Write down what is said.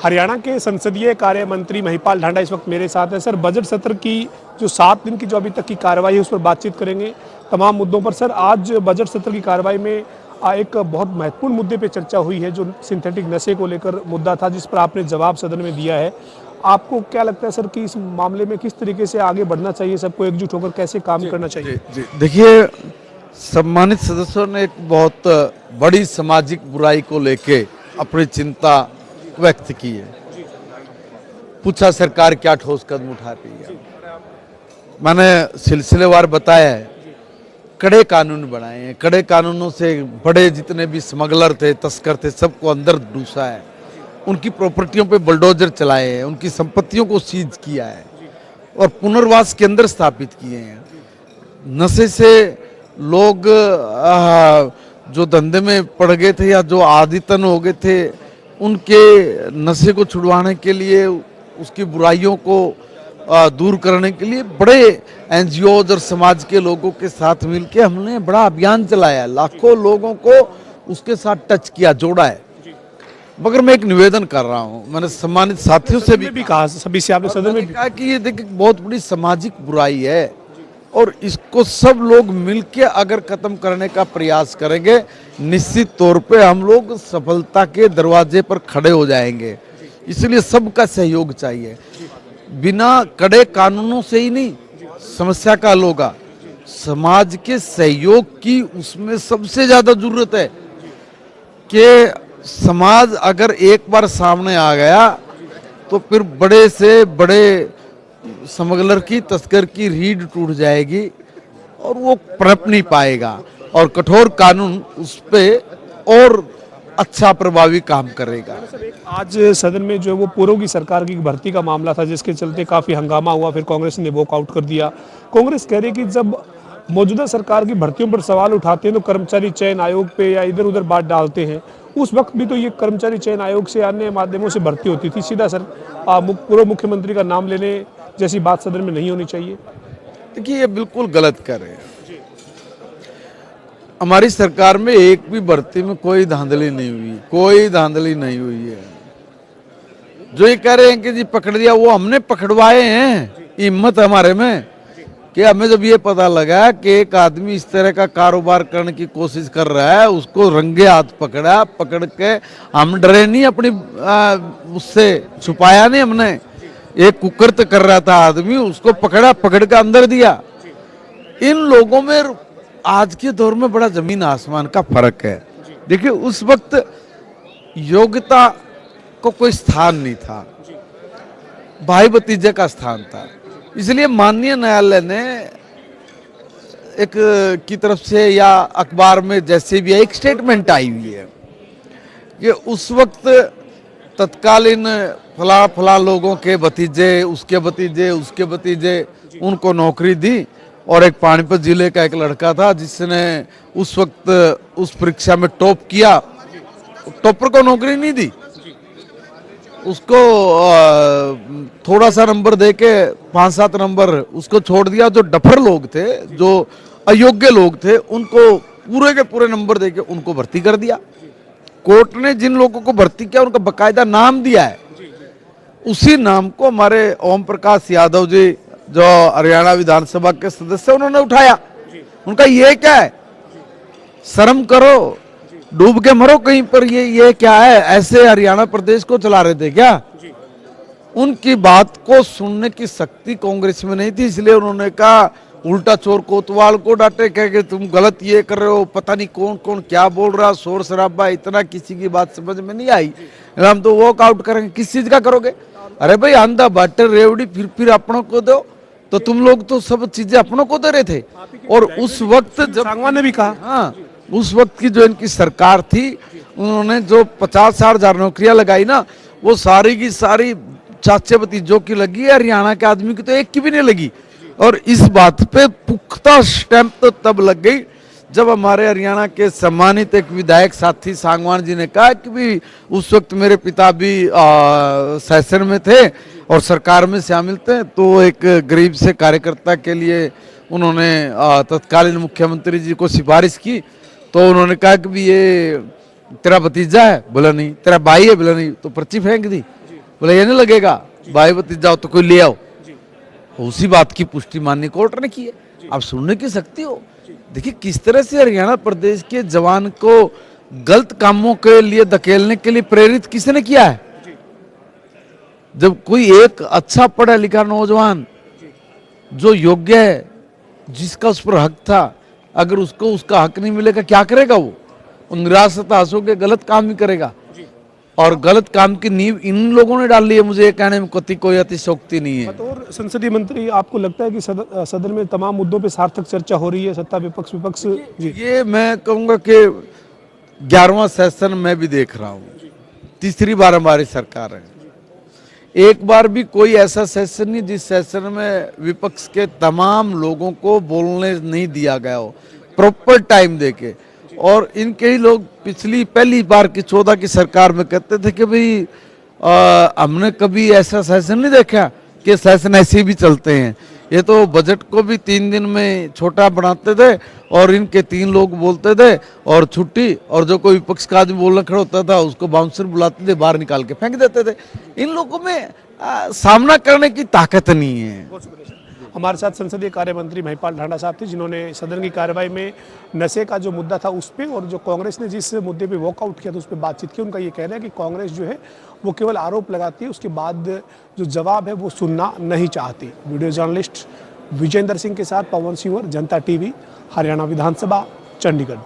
हरियाणा के संसदीय कार्य मंत्री महिपाल ढांडा इस वक्त मेरे साथ है। सर, बजट सत्र की जो 7 दिन की जो अभी तक की कार्रवाई है उस पर बातचीत करेंगे तमाम मुद्दों पर। सर, आज बजट सत्र की कार्रवाई में एक बहुत महत्वपूर्ण मुद्दे पे चर्चा हुई है, जो सिंथेटिक नशे को लेकर मुद्दा था, जिस पर आपने जवाब सदन में दिया है। आपको क्या लगता है सर कि इस मामले में किस तरीके से आगे बढ़ना चाहिए, सबको एकजुट होकर कैसे काम करना चाहिए? जी देखिए, सम्मानित सदस्यों ने एक बहुत बड़ी सामाजिक बुराई को लेके अपनी चिंता व्यक्त की है। पूछा सरकार क्या ठोस कदम उठा रही है। मैंने सिलसिलेवार बताया है, कड़े कानून बनाए हैं। कड़े कानूनों से बड़े जितने भी स्मगलर थे, तस्कर थे, सबको अंदर डूसा है। उनकी प्रॉपर्टियों पे बुलडोजर चलाए हैं, उनकी संपत्तियों को सीज किया है और पुनर्वास केंद्र स्थापित किए हैं। नशे से लोग जो धंधे में पड़ गए थे या जो आदितन हो गए थे, उनके नशे को छुड़वाने के लिए, उसकी बुराइयों को दूर करने के लिए बड़े एनजीओज और समाज के लोगों के साथ मिलकर हमने बड़ा अभियान चलाया। लाखों लोगों को उसके साथ टच किया, जोड़ा है। मगर मैं एक निवेदन कर रहा हूं, मैंने सम्मानित साथियों से भी कहा, सभी से आपने सदन में भी कहा कि ये देखिए बहुत बड़ी सामाजिक बुराई है और इसको सब लोग मिलके अगर खत्म करने का प्रयास करेंगे, निश्चित तौर पे हम लोग सफलता के दरवाजे पर खड़े हो जाएंगे। इसलिए सबका सहयोग चाहिए। बिना कड़े कानूनों से ही नहीं समस्या का हल होगा, समाज के सहयोग की उसमें सबसे ज्यादा जरूरत है। कि समाज अगर एक बार सामने आ गया तो फिर बड़े से बड़े स्मगलर की, तस्कर की रीढ़ टूट जाएगी और वो पनप नहीं पाएगा और कठोर कानून उस पे और अच्छा प्रभावी काम करेगा। आज सदन में जो है वो पूर्व की सरकार की भर्ती का मामला था, जिसके चलते काफी हंगामा हुआ, फिर कांग्रेस ने वॉकआउट कर दिया। कांग्रेस कह रही है कि जब मौजूदा सरकार की भर्तियों पर सवाल उठाते हैं तो कर्मचारी चयन आयोग पे या इधर उधर बात डालते हैं। उस वक्त भी तो ये कर्मचारी चयन आयोग से अन्य माध्यमों से भर्ती होती थी, सीधा सर पूर्व मुख्यमंत्री का नाम लेने जैसी बात सदन में नहीं होनी चाहिए। देखिए, ये बिल्कुल गलत कर रहे हैं। हमारी सरकार में एक भी भर्ती में कोई धांधली नहीं हुई, कोई धांधली नहीं हुई है। जो ये कह रहे हैं कि जी पकड़ दिया, वो हमने पकड़वाए हैं। हिम्मत हमारे में कि हमें जब ये पता लगा कि एक आदमी इस तरह का कारोबार करने की कोशिश कर रहा है, उसको रंगे हाथ पकड़ा, पकड़ के हम डरे नहीं, अपनी उससे छुपाया नहीं हमने। एक कुकर्त कर रहा था आदमी, उसको पकड़ा, पकड़ के अंदर दिया। इन लोगों में आज के दौर में बड़ा जमीन आसमान का फर्क है। देखिए, उस वक्त योग्यता को कोई स्थान नहीं था, भाई भतीजे का स्थान था। इसलिए माननीय न्यायालय ने एक की तरफ से या अखबार में जैसे भी एक स्टेटमेंट आई हुई है कि उस वक्त तत्कालीन फला फला लोगों के भतीजे, उसके भतीजे, उसके भतीजे, उनको नौकरी दी। और एक पानीपत जिले का एक लड़का था जिसने उस वक्त उस परीक्षा में टॉप किया, टॉपर को नौकरी नहीं दी, उसको थोड़ा सा नंबर देके 5-7 नंबर उसको छोड़ दिया। जो डफर लोग थे, जो अयोग्य लोग थे, उनको पूरे के पूरे नंबर देके उनको भर्ती कर दिया। कोर्ट ने जिन लोगों को भर्ती किया उनका बकायदा नाम दिया है। उसी नाम को हमारे ओम प्रकाश यादव जी, जो हरियाणा विधानसभा के सदस्य, उन्होंने उठाया। उनका ये क्या है, शर्म करो, डूब के मरो कहीं पर। ये क्या है, ऐसे हरियाणा प्रदेश को चला रहे थे क्या? उनकी बात को सुनने की शक्ति कांग्रेस में नहीं थी, इसलिए उन्होंने कहा, उल्टा चोर कोतवाल को डांटे, कह के तुम गलत ये कर रहे हो, पता नहीं कौन कौन क्या बोल रहा, शोर शराबा इतना, किसी की बात समझ में नहीं आई, हम तो वॉकआउट करेंगे। किस चीज का करोगे? अरे भाई, आंधा बाटे रेवड़ी फिर अपनों को दो। तो तुम लोग तो सब चीजें अपनों को दे रहे थे। और उस वक्त जब सांगवान ने भी कहा, हाँ, उस वक्त की जो इनकी सरकार थी, उन्होंने जो 50-60 नौकरियां लगाई ना, वो सारी की सारी चाचे भतीजों की लगी है, हरियाणा के आदमी की तो एक की भी नहीं लगी। और इस बात पे पुख्ता स्टैंप तो तब लग गई जब हमारे हरियाणा के सम्मानित एक विधायक साथी सांगवान जी ने कहा कि भी उस वक्त मेरे पिता भी सेशन में थे और सरकार में शामिल थे, तो एक गरीब से कार्यकर्ता के लिए उन्होंने तत्कालीन मुख्यमंत्री जी को सिफारिश की। तो उन्होंने कहा कि भी ये तेरा भतीजा है? बोला नहीं। तेरा भाई है? बोला नहीं। तो पर्ची फेंक दी। बोले ये नहीं लगेगा, भाई भतीजा जाओ तो कोई ले आओ। उसी बात की पुष्टि माननीय कोर्ट ने की है। आप सुनने की शक्ति हो। देखिए किस तरह से हरियाणा प्रदेश के जवान को गलत कामों के लिए धकेलने के लिए प्रेरित किसने किया है। जब कोई एक अच्छा पढ़ा लिखा नौजवान जो योग्य है, जिसका उस पर हक था, अगर उसको उसका हक नहीं मिलेगा क्या करेगा वो निराश हताश होकर गलत काम ही करेगा। और गलत काम की नींव इन लोगों ने डाली है। मुझे ये कहने में कोई अतिशयोक्ति नहीं है। बतौर संसदीय मंत्री आपको लगता है कि सदन में तमाम मुद्दों पे सार्थक चर्चा हो रही है, सत्ता विपक्ष विपक्ष जी? ये मैं कहूंगा कि 11वां सेशन मैं भी देख रहा हूँ। तीसरी बार हमारी सरकार है। एक बार भी कोई ऐसा सेशन नहीं जिस सेशन में विपक्ष के तमाम लोगों को बोलने नहीं दिया गया हो, प्रॉपर टाइम देके। और इनके ही लोग पिछली पहली बार की 14 की सरकार में कहते थे कि भाई हमने कभी ऐसा सेशन नहीं देखा कि सेशन ऐसे भी चलते हैं। ये तो बजट को भी 3 दिन में छोटा बनाते थे और इनके 3 लोग बोलते थे और छुट्टी, और जो कोई विपक्ष का आदमी बोलना खड़ा होता था उसको बाउंसर बुलाते थे, बाहर निकाल के फेंक देते थे। इन लोगों में सामना करने की ताकत नहीं है। हमारे साथ संसदीय कार्य मंत्री महिपाल ढांडा साहब थे, जिन्होंने सदन की कार्रवाई में नशे का जो मुद्दा था उस पर और जो कांग्रेस ने जिस मुद्दे पे वॉकआउट किया था उस पर बातचीत की। उनका ये कहना है कि कांग्रेस जो है वो केवल आरोप लगाती है, उसके बाद जो जवाब है वो सुनना नहीं चाहती। वीडियो जर्नलिस्ट विजेंद्र सिंह के साथ पवन सिंह, जनता टीवी, हरियाणा विधानसभा, चंडीगढ़।